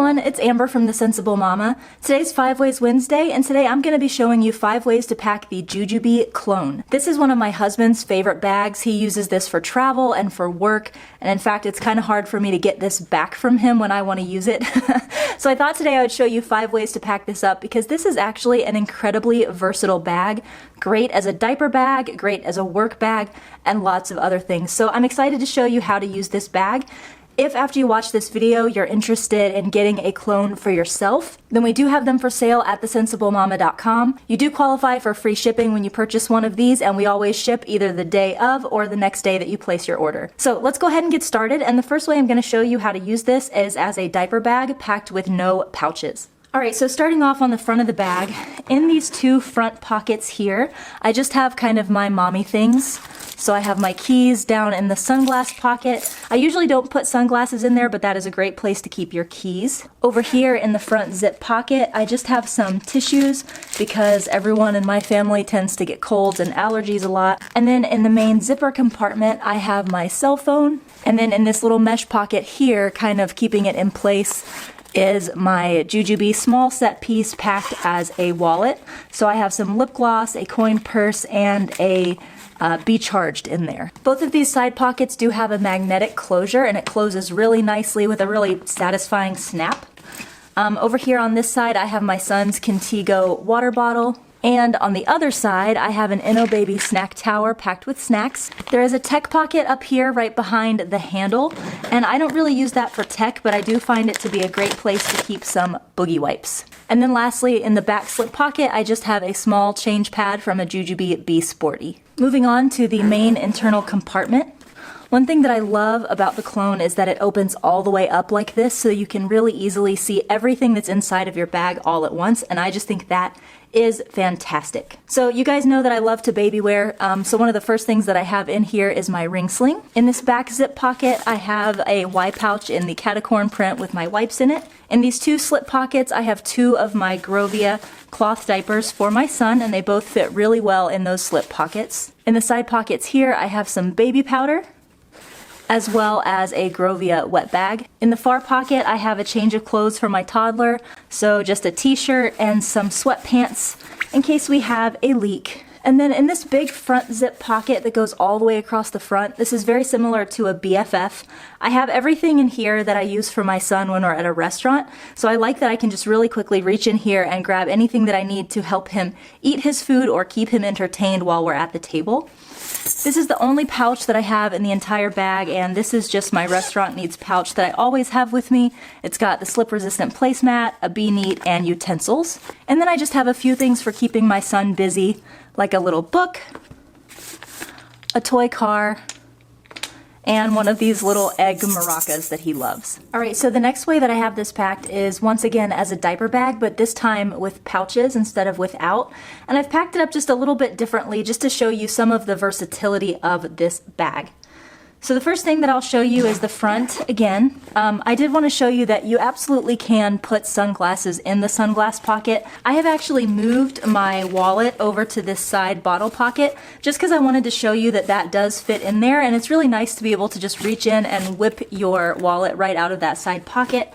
everyone, it's Amber from The Sensible Mama. Today's 5 Ways Wednesday, and today I'm going to be showing you 5 ways to pack the Jujube clone. This is one of my husband's favorite bags. He uses this for travel and for work, and in fact it's kind of hard for me to get this back from him when I want to use it. So I thought today I would show you 5 ways to pack this up because this is actually an incredibly versatile bag. Great as a diaper bag, great as a work bag, and lots of other things. So I'm excited to show you how to use this bag. If after you watch this video you're interested in getting a clone for yourself, then we do have them for sale at thesensiblemama.com. You do qualify for free shipping when you purchase one of these, and we always ship either the day of or the next day that you place your order. So let's go ahead and get started, and the first way I'm going to show you how to use this is as a diaper bag packed with no pouches. Alright, so starting off on the front of the bag, in these 2 front pockets here, I just have kind of my mommy things. So I have my keys down in the sunglass pocket. I usually don't put sunglasses in there, but that is a great place to keep your keys. Over here in the front zip pocket, I just have some tissues because everyone in my family tends to get colds and allergies a lot. And then in the main zipper compartment, I have my cell phone. And then in this little mesh pocket here, kind of keeping it in place, is my Jujube small set piece packed as a wallet. So I have some lip gloss, a coin purse, and a Be Charged in there. Both of these side pockets do have a magnetic closure, and it closes really nicely with a really satisfying snap. Over here on this side I have my son's Contigo water bottle. And on the other side, I have an Inno Baby snack tower packed with snacks. There is a tech pocket up here right behind the handle, and I don't really use that for tech, but I do find it to be a great place to keep some boogie wipes. And then lastly, in the back slip pocket, I just have a small change pad from a Jujube Be Sporty. Moving on to the main internal compartment. One thing that I love about the clone is that it opens all the way up like this, so you can really easily see everything that's inside of your bag all at once, and I just think that is fantastic. So you guys know that I love to baby wear, so one of the first things that I have in here is my ring sling. In this back zip pocket, I have a Y pouch in the catacorn print with my wipes in it. In these 2 slip pockets, I have 2 of my Grovia cloth diapers for my son, and they both fit really well in those slip pockets. In the side pockets here, I have some baby powder, as well as a Grovia wet bag. In the far pocket, I have a change of clothes for my toddler, so just a t-shirt and some sweatpants in case we have a leak. And then in this big front zip pocket that goes all the way across the front, this is very similar to a BFF. I have everything in here that I use for my son when we're at a restaurant, so I like that I can just really quickly reach in here and grab anything that I need to help him eat his food or keep him entertained while we're at the table. This is the only pouch that I have in the entire bag, and this is just my restaurant needs pouch that I always have with me. It's got the slip resistant placemat, a Be Neat, and utensils. And then I just have a few things for keeping my son busy, like a little book, a toy car, and one of these little egg maracas that he loves. Alright, so the next way that I have this packed is once again as a diaper bag, but this time with pouches instead of without. And I've packed it up just a little bit differently just to show you some of the versatility of this bag. So the first thing that I'll show you is the front again. I did want to show you that you absolutely can put sunglasses in the sunglass pocket. I have actually moved my wallet over to this side bottle pocket just because I wanted to show you that that does fit in there, and it's really nice to be able to just reach in and whip your wallet right out of that side pocket.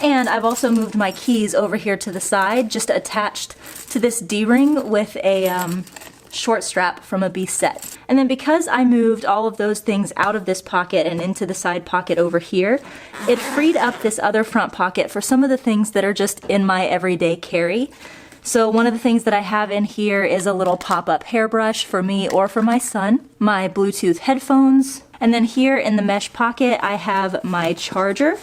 And I've also moved my keys over here to the side, just attached to this D-ring with a short strap from a Be Set. And then because I moved all of those things out of this pocket and into the side pocket over here, it freed up this other front pocket for some of the things that are just in my everyday carry. So one of the things that I have in here is a little pop-up hairbrush for me or for my son, my Bluetooth headphones, and then here in the mesh pocket I have my charger,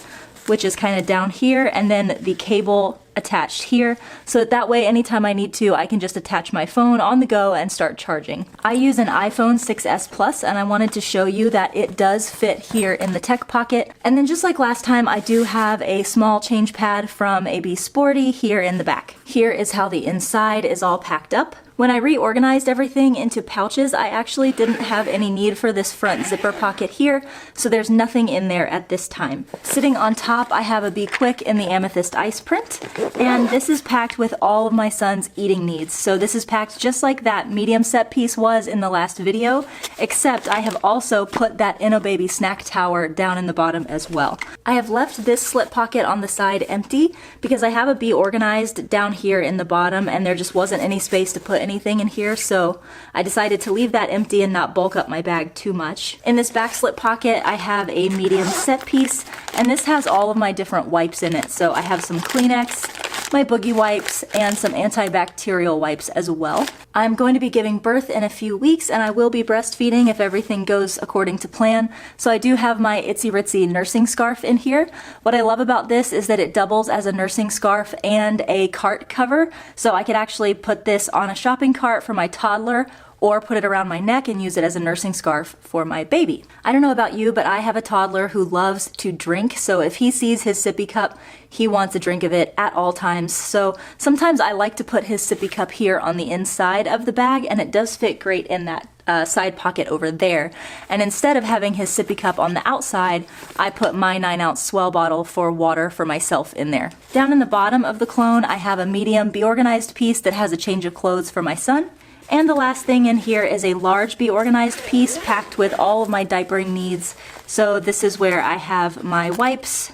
which is kind of down here, and then the cable attached here, so that way anytime I need to I can just attach my phone on the go and start charging. I use an iPhone 6s Plus, and I wanted to show you that it does fit here in the tech pocket. And then just like last time, I do have a small change pad from a Be Sporty here in the back. Here is how the inside is all packed up. When I reorganized everything into pouches, I actually didn't have any need for this front zipper pocket here, so there's nothing in there at this time. Sitting on top, I have a Be Quick in the Amethyst Ice print, And this is packed with all of my son's eating needs. So this is packed just like that medium set piece was in the last video, except I have also put that Inno Baby snack tower down in the bottom as well. I have left this slip pocket on the side empty because I have a Be Organized down here in the bottom and there just wasn't any space to put anything in here, so I decided to leave that empty and not bulk up my bag too much. In this back slip pocket I have a medium set piece, and this has all of my different wipes in it. So I have some Kleenex, my boogie wipes, and some antibacterial wipes as well. I'm going to be giving birth in a few weeks and I will be breastfeeding if everything goes according to plan. So I do have my Itsy Ritsy nursing scarf in here. What I love about this is that it doubles as a nursing scarf and a cart cover. So I could actually put this on a shopping cart for my toddler, or put it around my neck and use it as a nursing scarf for my baby. I don't know about you, but I have a toddler who loves to drink, so if he sees his sippy cup, he wants a drink of it at all times. So sometimes I like to put his sippy cup here on the inside of the bag, and it does fit great in that side pocket over there. And instead of having his sippy cup on the outside, I put my 9-ounce Swell bottle for water for myself in there. Down in the bottom of the clone, I have a medium Be Organized piece that has a change of clothes for my son. And the last thing in here is a large Be Organized piece packed with all of my diapering needs. So this is where I have my wipes,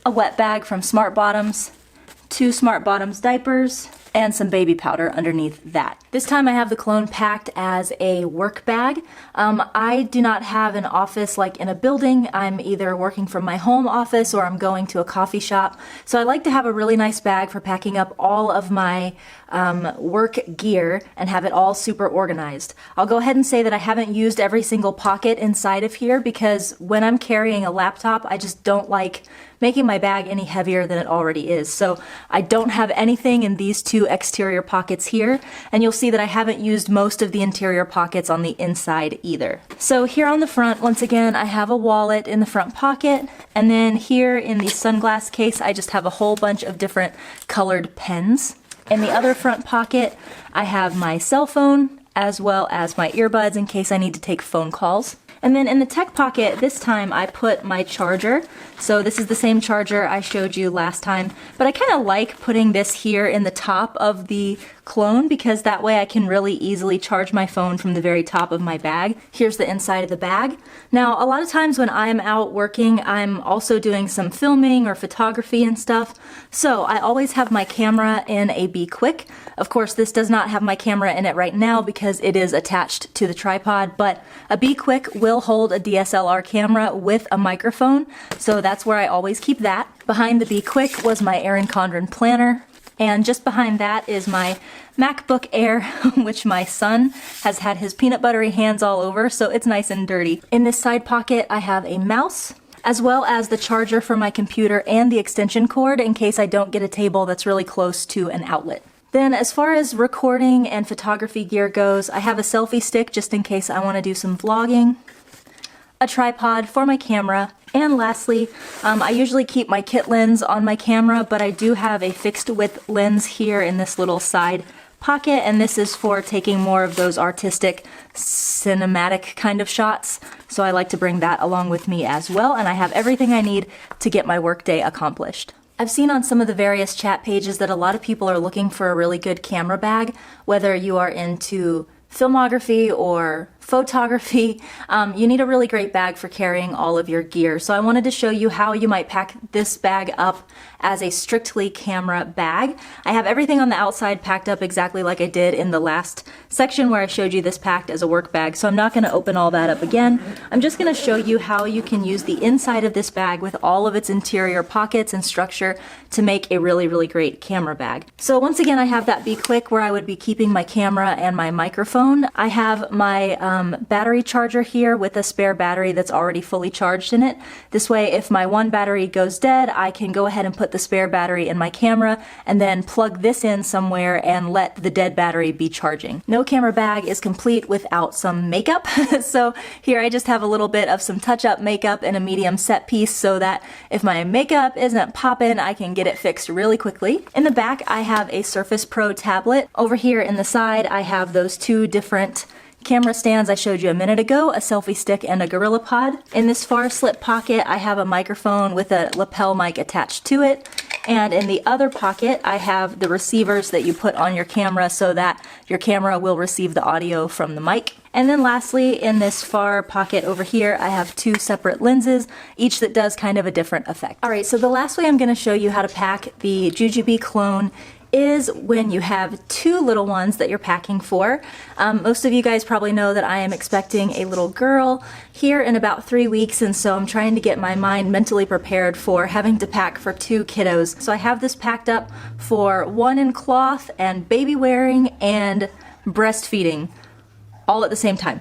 a wet bag from Smart Bottoms, 2 Smart Bottoms diapers, and some baby powder underneath that. This time I have the clone packed as a work bag. I do not have an office like in a building. I'm either working from my home office or I'm going to a coffee shop. So I like to have a really nice bag for packing up all of my work gear and have it all super organized. I'll go ahead and say that I haven't used every single pocket inside of here because when I'm carrying a laptop, I just don't like making my bag any heavier than it already is. So I don't have anything in these 2 exterior pockets here, and you'll see that I haven't used most of the interior pockets on the inside either. So here on the front, once again, I have a wallet in the front pocket, and then here in the sunglass case, I just have a whole bunch of different colored pens. In the other front pocket, I have my cell phone, as well as my earbuds in case I need to take phone calls. And then in the tech pocket, this time I put my charger. So this is the same charger I showed you last time, but I kind of like putting this here in the top of the clone because that way I can really easily charge my phone from the very top of my bag. Here's the inside of the bag. Now, a lot of times when I'm out working, I'm also doing some filming or photography and stuff. So I always have my camera in a Be Quick. Of course, this does not have my camera in it right now because it is attached to the tripod, but a Be Quick will hold a DSLR camera with a microphone. So that's where I always keep that. Behind the Be Quick was my Erin Condren planner. And just behind that is my MacBook Air, which my son has had his peanut buttery hands all over, so it's nice and dirty. In this side pocket, I have a mouse, as well as the charger for my computer and the extension cord in case I don't get a table that's really close to an outlet. Then as far as recording and photography gear goes, I have a selfie stick just in case I want to do some vlogging, a tripod for my camera, and lastly, I usually keep my kit lens on my camera, but I do have a fixed width lens here in this little side pocket, and this is for taking more of those artistic, cinematic kind of shots. So I like to bring that along with me as well, and I have everything I need to get my workday accomplished. I've seen on some of the various chat pages that a lot of people are looking for a really good camera bag, whether you are into filmography or photography. You need a really great bag for carrying all of your gear. So I wanted to show you how you might pack this bag up as a strictly camera bag. I have everything on the outside packed up exactly like I did in the last section where I showed you this packed as a work bag, so I'm not going to open all that up again. I'm just going to show you how you can use the inside of this bag with all of its interior pockets and structure to make a really, really great camera bag. So once again, I have that Be Quick where I would be keeping my camera and my microphone. I have my battery charger here with a spare battery that's already fully charged in it. This way, if my one battery goes dead, I can go ahead and put the spare battery in my camera and then plug this in somewhere and let the dead battery be charging. No camera bag is complete without some makeup. So here I just have a little bit of some touch-up makeup in a medium set piece so that if my makeup isn't popping, I can get it fixed really quickly. In the back, I have a Surface Pro tablet. Over here in the side, I have those two different camera stands I showed you a minute ago, a selfie stick and a Gorilla Pod. In this far slip pocket, I have a microphone with a lapel mic attached to it. And in the other pocket, I have the receivers that you put on your camera so that your camera will receive the audio from the mic. And then lastly, in this far pocket over here, I have 2 separate lenses, each that does kind of a different effect. All right, so the last way I'm going to show you how to pack the Jujubee clone is when you have 2 little ones that you're packing for. Most of you guys probably know that I am expecting a little girl here in about 3 weeks, and so I'm trying to get my mind mentally prepared for having to pack for 2 kiddos. So I have this packed up for 1 in cloth and baby wearing and breastfeeding, all at the same time.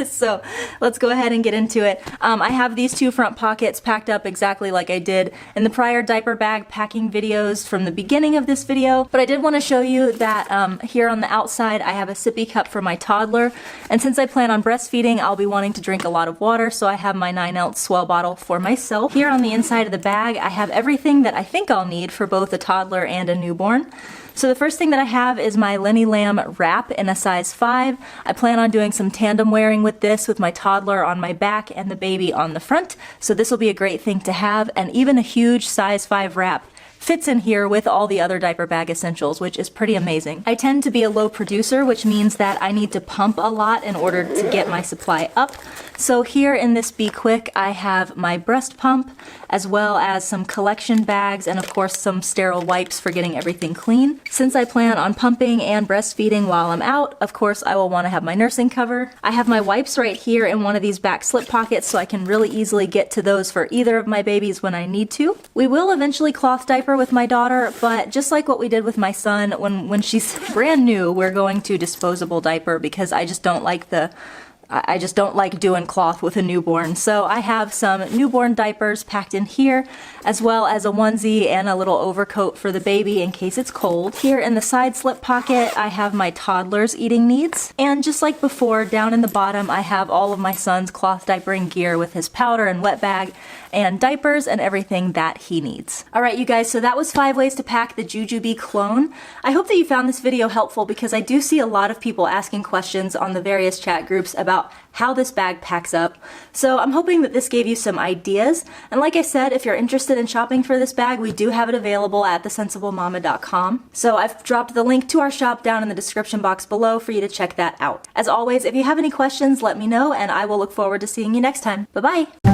So let's go ahead and get into it. I have these 2 front pockets packed up exactly like I did in the prior diaper bag packing videos from the beginning of this video, but I did want to show you that here on the outside I have a sippy cup for my toddler, and since I plan on breastfeeding, I'll be wanting to drink a lot of water, so I have my 9-ounce Swell bottle for myself. Here on the inside of the bag, I have everything that I think I'll need for both a toddler and a newborn. So the first thing that I have is my Lenny Lamb wrap in a size 5. I plan on doing some tandem wearing with this, with my toddler on my back and the baby on the front. So this will be a great thing to have, and even a huge size 5 wrap fits in here with all the other diaper bag essentials, which is pretty amazing. I tend to be a low producer, which means that I need to pump a lot in order to get my supply up. So here in this Be Quick, I have my breast pump, as well as some collection bags, and of course some sterile wipes for getting everything clean. Since I plan on pumping and breastfeeding while I'm out, of course I will want to have my nursing cover. I have my wipes right here in one of these back slip pockets, so I can really easily get to those for either of my babies when I need to. We will eventually cloth diaper with my daughter, but just like what we did with my son, when she's brand new, we're going to disposable diaper because I just don't like doing cloth with a newborn. So I have some newborn diapers packed in here, as well as a onesie and a little overcoat for the baby in case it's cold. Here in the side slip pocket, I have my toddler's eating needs. And just like before, down in the bottom, I have all of my son's cloth diapering gear with his powder and wet bag and diapers and everything that he needs. All right, you guys, so that was 5 ways to pack the Jujubee clone. I hope that you found this video helpful because I do see a lot of people asking questions on the various chat groups about how this bag packs up. So I'm hoping that this gave you some ideas. And like I said, if you're interested in shopping for this bag, we do have it available at thesensible-mama.com. So I've dropped the link to our shop down in the description box below for you to check that out. As always, if you have any questions, let me know, and I will look forward to seeing you next time. Bye-bye!